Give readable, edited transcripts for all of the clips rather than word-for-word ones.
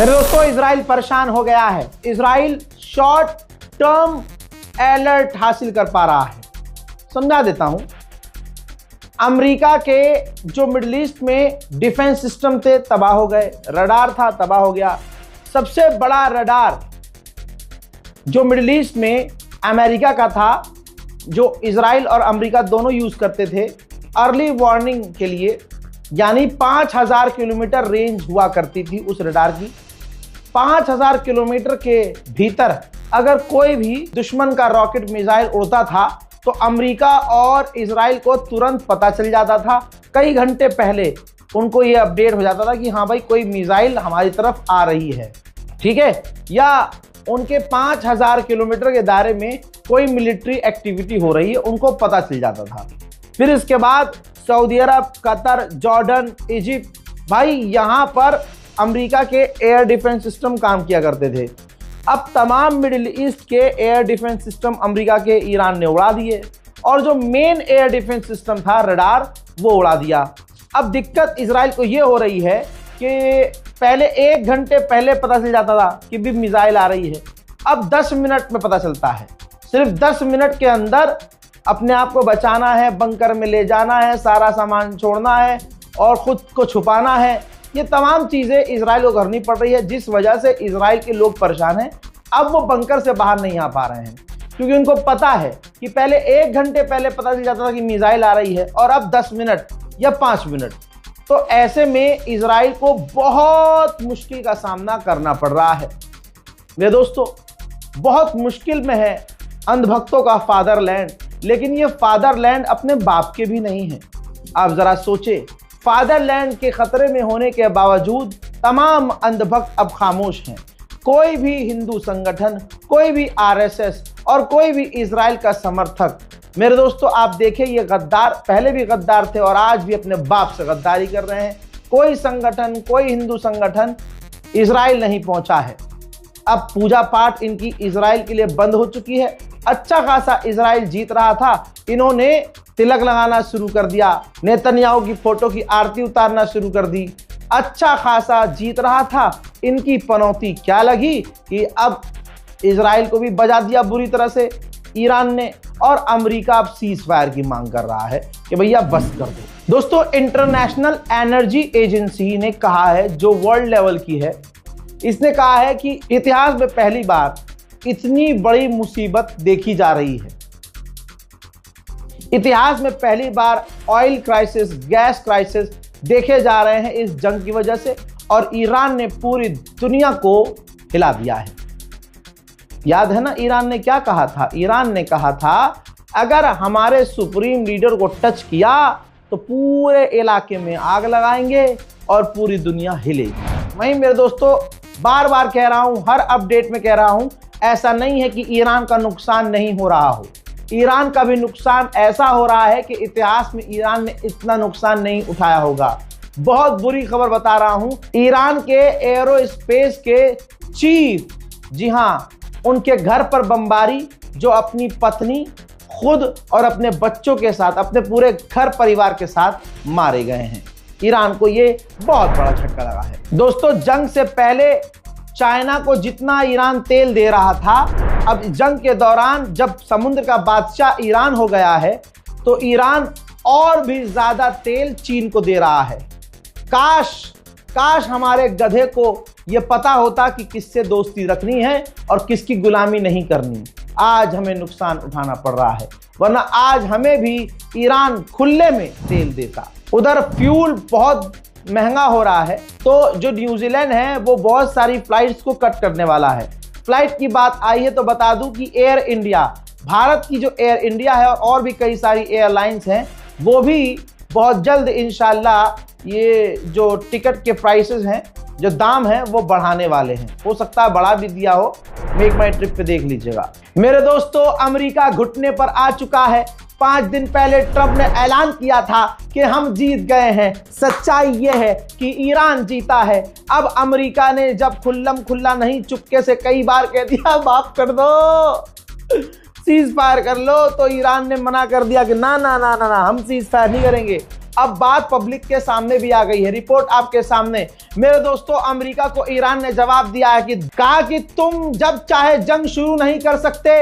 मेरे दोस्तों, इजराइल परेशान हो गया है। इजराइल शॉर्ट टर्म अलर्ट हासिल कर पा रहा है। समझा देता हूं। अमेरिका के जो मिडिल ईस्ट में डिफेंस सिस्टम थे तबाह हो गए, रडार था तबाह हो गया। सबसे बड़ा रडार जो मिडिल ईस्ट में अमेरिका का था, जो इजराइल और अमेरिका दोनों यूज करते थे अर्ली वार्निंग के लिए, यानी 5000 किलोमीटर रेंज हुआ करती थी उस रडार की। 5000 किलोमीटर के भीतर अगर कोई भी दुश्मन का रॉकेट मिसाइल उड़ता था तो अमेरिका और इजराइल को तुरंत पता चल जाता था। कई घंटे पहले उनको यह अपडेट हो जाता था कि हाँ भाई, कोई मिसाइल हमारी तरफ आ रही है, ठीक है, या उनके 5000 किलोमीटर के दायरे में कोई मिलिट्री एक्टिविटी हो रही है, उनको पता चल जाता था। फिर इसके बाद सऊदी अरब, कतर, जॉर्डन, इजिप्ट, भाई यहां पर अमेरिका के एयर डिफेंस सिस्टम काम किया करते थे। अब तमाम मिडिल ईस्ट के एयर डिफेंस सिस्टम अमेरिका के ईरान ने उड़ा दिए और जो मेन एयर डिफेंस सिस्टम था रडार, वो उड़ा दिया। अब दिक्कत इजराइल को ये हो रही है कि पहले 1 घंटे पहले पता चल जाता था कि भी मिसाइल आ रही है, अब 10 मिनट में पता चलता है। सिर्फ 10 मिनट के अंदर अपने आप को बचाना है, बंकर में ले जाना है, सारा सामान छोड़ना है और खुद को छुपाना है। ये तमाम चीजें इजराइल को करनी पड़ रही है, जिस वजह से इजराइल के लोग परेशान हैं। अब वो बंकर से बाहर नहीं आ पा रहे हैं क्योंकि उनको पता है कि पहले 1 घंटे पहले पता चल जाता था कि मिसाइल आ रही है और अब 10 मिनट या 5 मिनट। तो ऐसे में इजराइल को बहुत मुश्किल का सामना करना पड़ रहा है। मेरे दोस्तों, बहुत मुश्किल में है अंधभक्तों का फादरलैंड, लेकिन ये फादरलैंड अपने बाप के भी नहीं है। आप जरा सोचे, फादरलैंड के खतरे में होने के बावजूद तमाम अंधभक्त अब खामोश हैं। कोई भी हिंदू संगठन, कोई भी आरएसएस और कोई भी इजराइल का समर्थक, मेरे दोस्तों आप देखें, ये गद्दार पहले भी गद्दार थे और आज भी अपने बाप से गद्दारी कर रहे हैं। कोई संगठन, कोई हिंदू संगठन इजराइल नहीं पहुंचा है। अब पूजा पाठ इनकी इजराइल के लिए बंद हो चुकी है। अच्छा खासा इजराइल जीत रहा था, इन्होंने तिलक लगाना शुरू कर दिया, नेतन्याहू की फोटो की आरती उतारना शुरू कर दी। अच्छा खासा जीत रहा था, इनकी पनौती क्या लगी कि अब इजराइल को भी बजा दिया बुरी तरह से ईरान ने, और अमेरिका अब सीज फायर की मांग कर रहा है कि भैया बस कर दो। दोस्तों, इंटरनेशनल एनर्जी एजेंसी ने कहा है, जो वर्ल्ड लेवल की है, इसने कहा है कि इतिहास में पहली बार इतनी बड़ी मुसीबत देखी जा रही है। इतिहास में पहली बार ऑयल क्राइसिस, गैस क्राइसिस देखे जा रहे हैं इस जंग की वजह से, और ईरान ने पूरी दुनिया को हिला दिया है। याद है ना ईरान ने क्या कहा था? ईरान ने कहा था अगर हमारे सुप्रीम लीडर को टच किया तो पूरे इलाके में आग लगाएंगे और पूरी दुनिया हिलेगी। वहीं मेरे दोस्तों, बार बार कह रहा हूं, हर अपडेट में कह रहा हूं, ऐसा नहीं है कि ईरान का नुकसान नहीं हो रहा हो। ईरान का भी नुकसान ऐसा हो रहा है कि इतिहास में ईरान ने इतना नुकसान नहीं उठाया होगा। बहुत बुरी खबर बता रहा हूं, ईरान के एरोस्पेस के चीफ, जी हां, उनके घर पर बमबारी, जो अपनी पत्नी, खुद और अपने बच्चों के साथ, अपने पूरे घर परिवार के साथ मारे गए हैं। ईरान को ये बहुत बड़ा झटका लगा है। दोस्तों, जंग से पहले चाइना को जितना ईरान तेल दे रहा था, अब जंग के दौरान जब समुद्र का बादशाह ईरान हो गया है तो ईरान और भी ज्यादा तेल चीन को दे रहा है। काश हमारे गधे को यह पता होता कि किससे दोस्ती रखनी है और किसकी गुलामी नहीं करनी। आज हमें नुकसान उठाना पड़ रहा है, वरना आज हमें भी ईरान खुले में तेल देता। उधर फ्यूल बहुत महंगा हो रहा है, तो जो न्यूजीलैंड है वो बहुत सारी फ्लाइट्स को कट करने वाला है। फ्लाइट की बात आई है तो बता दूं कि एयर इंडिया, भारत की जो एयर इंडिया है और भी कई सारी एयरलाइंस हैं, वो भी बहुत जल्द इंशाल्लाह ये जो टिकट के प्राइसेस हैं, जो दाम हैं, वो बढ़ाने वाले हैं। हो सकता है बढ़ा भी दिया हो, मेक माई ट्रिप पे देख लीजिएगा। मेरे दोस्तों, अमेरिका घुटने पर आ चुका है। 5 दिन पहले ट्रंप ने ऐलान किया था कि हम जीत गए हैं। सच्चाई यह है कि ईरान जीता है। अब अमेरिका ने जब खुल्लम खुल्ला नहीं, चुपके से कई बार कह दिया माफ कर दो, सीज फायर कर लो, तो ईरान ने मना कर दिया कि ना ना ना ना ना, हम सीज फायर नहीं करेंगे। अब बात पब्लिक के सामने भी आ गई है, रिपोर्ट आपके सामने। मेरे दोस्तों, अमेरिका को ईरान ने जवाब दिया है कि कहा कि तुम जब चाहे जंग शुरू नहीं कर सकते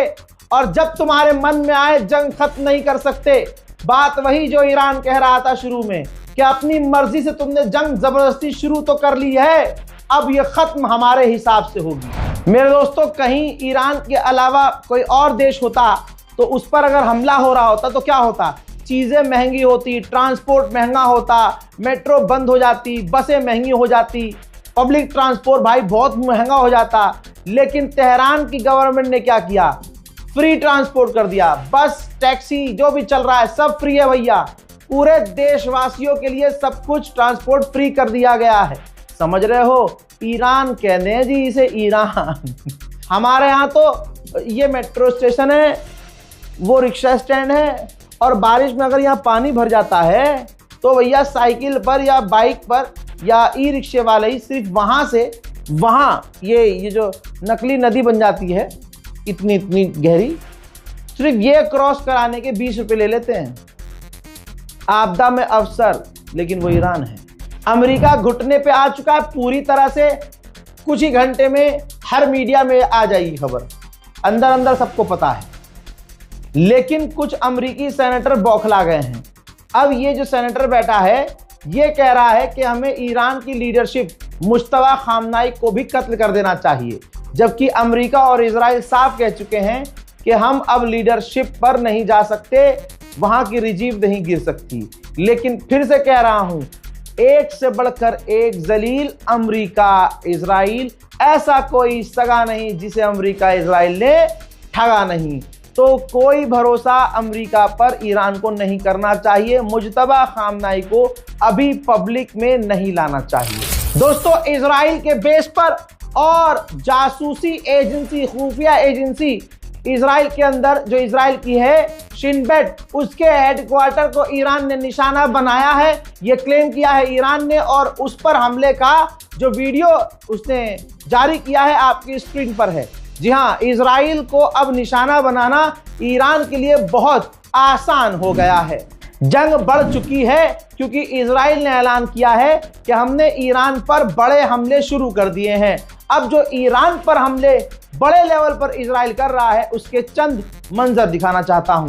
और जब तुम्हारे मन में आए जंग खत्म नहीं कर सकते। बात वही जो ईरान कह रहा था शुरू में कि अपनी मर्जी से तुमने जंग जबरदस्ती शुरू तो कर ली है, अब यह खत्म हमारे हिसाब से होगी। मेरे दोस्तों, कहीं ईरान के अलावा कोई और देश होता तो उस पर अगर हमला हो रहा होता तो क्या होता? चीजें महंगी होती, ट्रांसपोर्ट महंगा होता, मेट्रो बंद हो जाती, बसें महंगी हो जाती, पब्लिक ट्रांसपोर्ट भाई बहुत महंगा हो जाता। लेकिन तेहरान की गवर्नमेंट ने क्या किया? फ्री ट्रांसपोर्ट कर दिया। बस, टैक्सी जो भी चल रहा है सब फ्री है भैया। पूरे देशवासियों के लिए सब कुछ ट्रांसपोर्ट फ्री कर दिया गया है। समझ रहे हो? ईरान कहते हैं जी इसे, ईरान। हमारे यहाँ तो ये मेट्रो स्टेशन है, वो रिक्शा स्टैंड है, और बारिश में अगर यहाँ पानी भर जाता है तो भैया साइकिल पर या बाइक पर या ई रिक्शे वाले ही सिर्फ वहां से वहां ये जो नकली नदी बन जाती है इतनी इतनी गहरी, सिर्फ ये क्रॉस कराने के 20 रुपए ले लेते हैं। आपदा में अफसर, लेकिन वो ईरान है। अमेरिका घुटने पे आ चुका है पूरी तरह से। कुछ ही घंटे में हर मीडिया में आ जाएगी खबर, अंदर अंदर सबको पता है। लेकिन कुछ अमेरिकी सेनेटर बौखला गए हैं। अब ये जो सेनेटर बैठा है ये कह रहा है कि हमें ईरान की लीडरशिप मुश्तबा खामनाई को भी कत्ल कर देना चाहिए, जबकि अमेरिका और इजराइल साफ कह चुके हैं कि हम अब लीडरशिप पर नहीं जा सकते, वहां की रिजीव नहीं गिर सकती। लेकिन फिर से कह रहा हूं, एक से बढ़कर एक जलील अमेरिका इजराइल, ऐसा कोई सगा नहीं जिसे अमेरिका इजराइल ने ठगा नहीं। तो कोई भरोसा अमेरिका पर ईरान को नहीं करना चाहिए। मुज्तबा खामनाई को अभी पब्लिक में नहीं लाना चाहिए। दोस्तों, इजराइल के बेस पर और जासूसी एजेंसी, खुफिया एजेंसी इजराइल के अंदर जो इजराइल की है शिन बेट, उसके हेडक्वार्टर को ईरान ने निशाना बनाया है। यह क्लेम किया है ईरान ने, और उस पर हमले का जो वीडियो उसने जारी किया है आपकी स्क्रीन पर है। जी हाँ, इजराइल को अब निशाना बनाना ईरान के लिए बहुत आसान हो गया है। जंग बढ़ चुकी है क्योंकि इजराइल ने ऐलान किया है कि हमने ईरान पर बड़े हमले शुरू कर दिए हैं। अब जो ईरान पर हमले बड़े लेवल पर इजराइल कर रहा है उसके चंद मंजर दिखाना चाहता हूं।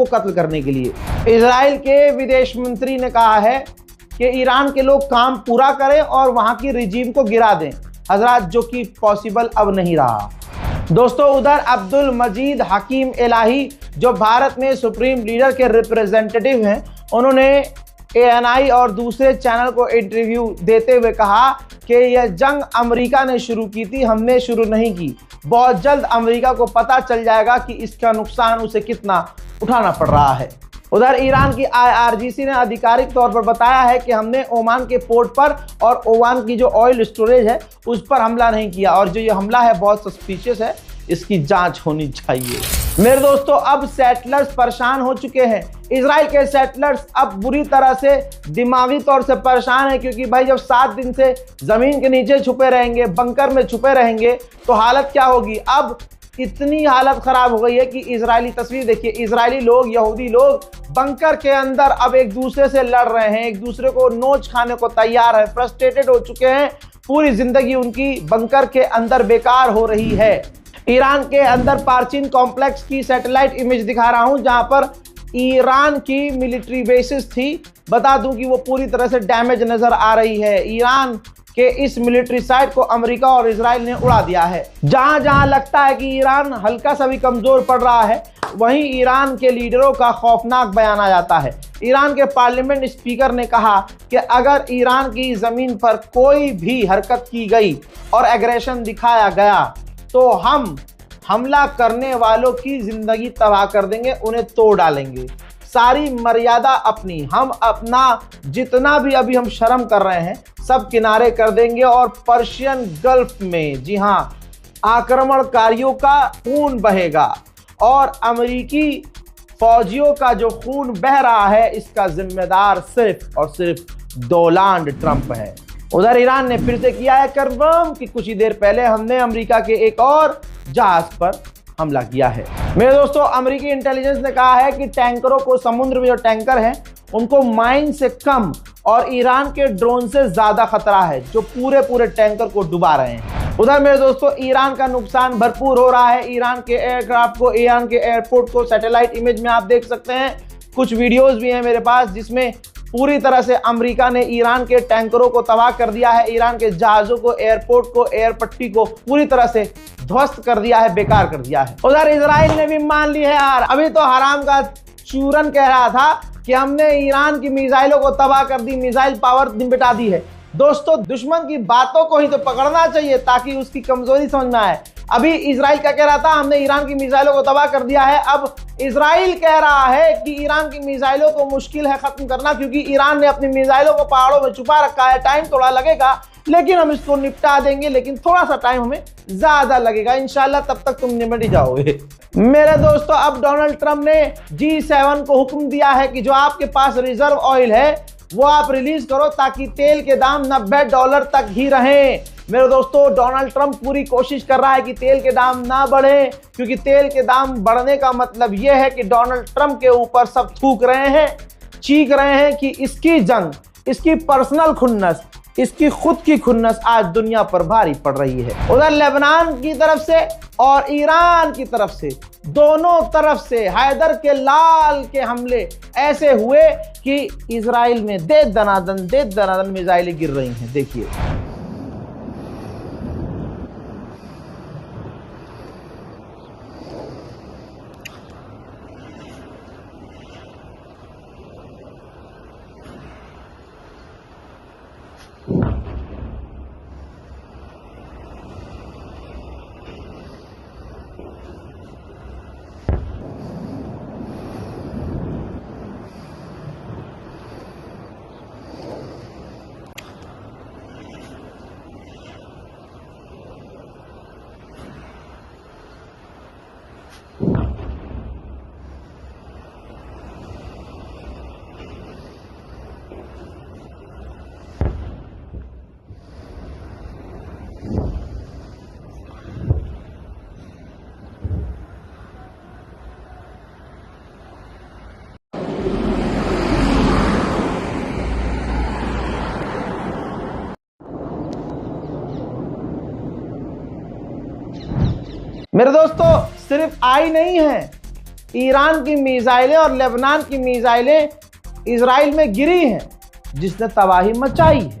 को कत्ल करने के लिए इजराइल के विदेश मंत्री ने कहा है कि ईरान के लोग काम पूरा करें और वहां की रिजीम को गिरा दें हजरात, जो कि पॉसिबल अब नहीं रहा। दोस्तों, उधर अब्दुल मजीद हकीम इलाही जो भारत में सुप्रीम लीडर के रिप्रेजेंटेटिव हैं, उन्होंने ANI और दूसरे चैनल को इंटरव्यू देते हुए कहा कि यह जंग अमेरिका ने शुरू की थी, हमने शुरू नहीं की। बहुत जल्द अमेरिका को पता चल जाएगा कि इसका नुकसान उसे कितना उठाना पड़ रहा है। उधर ईरान की IRGC ने आधिकारिक तौर पर बताया है कि हमने ओमान के पोर्ट पर और ओमान की जो ऑयल स्टोरेज है उस पर हमला नहीं किया, और जो ये हमला है बहुत सस्पिशियस है, इसकी जांच होनी चाहिए। मेरे दोस्तों, अब सेटलर्स परेशान हो चुके हैं। इजराइल के सेटलर्स अब बुरी तरह से दिमागी तौर से परेशान है, क्योंकि भाई जब 7 दिन से जमीन के नीचे छुपे रहेंगे, बंकर में छुपे रहेंगे, तो हालत क्या होगी। अब इतनी हालत खराब हो गई है कि इजरायली तस्वीर देखिए, इजरायली लोग, यहूदी लोग बंकर के अंदर अब एक दूसरे से लड़ रहे हैं, एक दूसरे को नोच खाने को तैयार है, फ्रस्ट्रेटेड हो चुके हैं। पूरी जिंदगी उनकी बंकर के अंदर बेकार हो रही है। ईरान के अंदर पार्चिन कॉम्प्लेक्स की सैटेलाइट इमेज दिखा रहा हूं, जहां पर ईरान की मिलिट्री बेसिस थी। बता दूं कि वो पूरी तरह से डैमेज नजर आ रही है। ईरान के इस मिलिट्री साइट को अमेरिका और इजराइल ने उड़ा दिया है। जहां जहां लगता है कि ईरान हल्का सा भी कमजोर पड़ रहा है, वहीं ईरान के लीडरों का खौफनाक बयान आ जाता है। ईरान के पार्लियामेंट स्पीकर ने कहा कि अगर ईरान की जमीन पर कोई भी हरकत की गई और एग्रेशन दिखाया गया तो हम हमला करने वालों की जिंदगी तबाह कर देंगे, उन्हें तोड़ डालेंगे। सारी मर्यादा अपनी, हम अपना जितना भी अभी हम शर्म कर रहे हैं सब किनारे कर देंगे और पर्शियन गल्फ में, जी हां, आक्रमणकारियों का खून बहेगा और अमेरिकी फौजियों का जो खून बह रहा है इसका जिम्मेदार सिर्फ और सिर्फ डोनाल्ड ट्रंप है। उधर ईरान ने फिर से किया है कंफर्म कि कुछ ही देर पहले हमने अमेरिका के एक और जहाज पर हमला किया है। मेरे दोस्तों, अमेरिकी इंटेलिजेंस ने कहा है कि टैंकरों को, समुद्र में जो टैंकर हैं उनको माइन से कम और ईरान के ड्रोन से ज्यादा खतरा है, जो पूरे टैंकर को डुबा रहे हैं। उधर मेरे दोस्तों, ईरान का नुकसान भरपूर हो रहा है। ईरान के एयरक्राफ्ट को, ईरान के एयरपोर्ट को सैटेलाइट इमेज में आप देख सकते हैं। कुछ वीडियोस भी हैं मेरे पास जिसमें पूरी तरह से अमेरिका ने ईरान के टैंकरों को तबाह कर दिया है, ईरान के जहाजों को, एयरपोर्ट को, एयरपट्टी को पूरी तरह से ध्वस्त कर दिया है, बेकार कर दिया है। उधर इजराइल ने भी मान ली है यार। अभी तो हराम का चूरन कह रहा था कि हमने ईरान की मिसाइलों को तबाह कर दी, मिसाइल पावर बिटा दी है। दोस्तों, दुश्मन की बातों को ही तो पकड़ना चाहिए ताकि उसकी कमजोरी समझ में आए। अभी इजराइल क्या कह रहा था, हमने ईरान की मिसाइलों को तबाह कर दिया है। अब इजराइल कह रहा है कि ईरान की मिसाइलों को मुश्किल है खत्म करना, क्योंकि ईरान ने अपनी मिसाइलों को पहाड़ों में छुपा रखा है। टाइम थोड़ा लगेगा लेकिन हम इसको निपटा देंगे, लेकिन थोड़ा सा टाइम हमें ज्यादा लगेगा। इंशाल्लाह तब तक तुम निपट जाओगे। मेरे दोस्तों, अब डोनाल्ड ट्रंप ने G7 को हुक्म दिया है कि जो आपके पास रिजर्व ऑयल है वो आप रिलीज करो ताकि तेल के दाम $90 तक ही रहें। मेरे दोस्तों, डोनाल्ड ट्रंप पूरी कोशिश कर रहा है कि तेल के दाम ना बढ़े, क्योंकि तेल के दाम बढ़ने का मतलब यह है कि डोनाल्ड ट्रंप के ऊपर सब थूक रहे हैं, चीख रहे हैं कि इसकी जंग, इसकी पर्सनल खुन्नस, इसकी खुद की खुन्नस आज दुनिया पर भारी पड़ रही है। उधर लेबनान की तरफ से और ईरान की तरफ से, दोनों तरफ से हैदर के लाल के हमले ऐसे हुए कि इजराइल में दे दनादन मिसाइलें गिर रही हैं। देखिए, मेरे दोस्तों, सिर्फ आई नहीं है, ईरान की मिसाइलें और लेबनान की मिसाइलें इजराइल में गिरी हैं, जिसने तबाही मचाई है।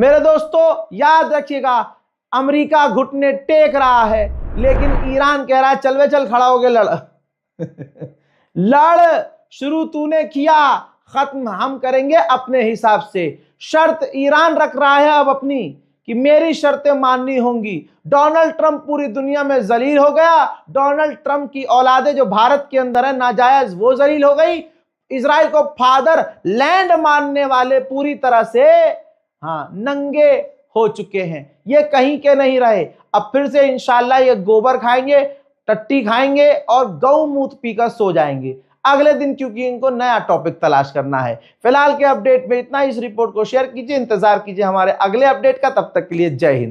मेरे दोस्तों याद रखिएगा, अमेरिका घुटने टेक रहा है, लेकिन ईरान कह रहा है चल वे चल, खड़ा हो गए लड़। लड़, शुरू तूने किया, खत्म हम करेंगे अपने हिसाब से। शर्त ईरान रख रहा है अब अपनी कि मेरी शर्तें माननी होंगी। डोनाल्ड ट्रंप पूरी दुनिया में जलील हो गया, डोनाल्ड ट्रंप की औलादे जो भारत के अंदर है नाजायज, वो जलील हो गई। इजराइल को फादर लैंड मानने वाले पूरी तरह से नंगे हो चुके हैं, ये कहीं के नहीं रहे। अब फिर से इंशाल्लाह ये गोबर खाएंगे, टट्टी खाएंगे और गौमूत्र पीकर सो जाएंगे अगले दिन, क्योंकि इनको नया टॉपिक तलाश करना है। फिलहाल के अपडेट में इतना ही। इस रिपोर्ट को शेयर कीजिए, इंतजार कीजिए हमारे अगले अपडेट का। तब तक के लिए जय हिंद।